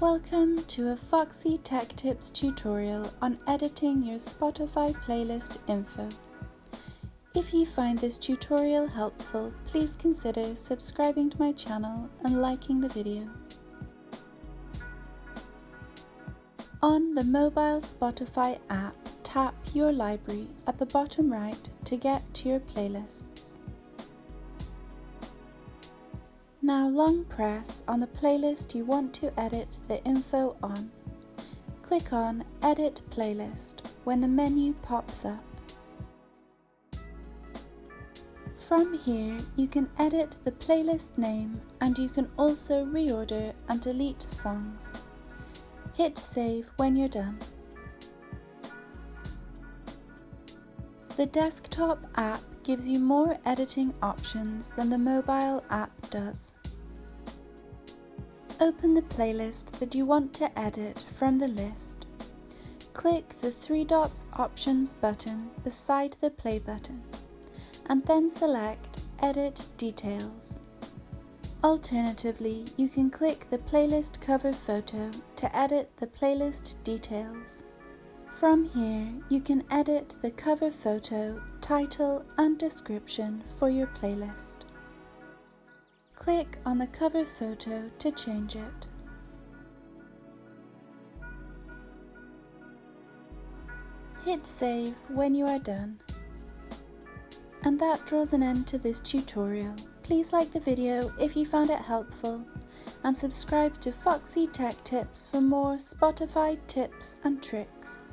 Welcome to a Foxy Tech Tips tutorial on editing your Spotify playlist info. If you find this tutorial helpful, please consider subscribing to my channel and liking the video. On the mobile Spotify app, tap Your Library at the bottom right to get to your playlists. Now long press on the playlist you want to edit the info on. Click on Edit Playlist when the menu pops up. From here you can edit the playlist name and you can also reorder and delete songs. Hit save when you're done. The desktop app gives you more editing options than the mobile app does. Open the playlist that you want to edit from the list. Click the three dots options button beside the play button and then select Edit Details. Alternatively, you can click the playlist cover photo to edit the playlist details. From here, you can edit the cover photo, title and description for your playlist. Click on the cover photo to change it. Hit save when you are done. And that draws an end to this tutorial. Please like the video if you found it helpful and subscribe to Foxy Tech Tips for more Spotify tips and tricks.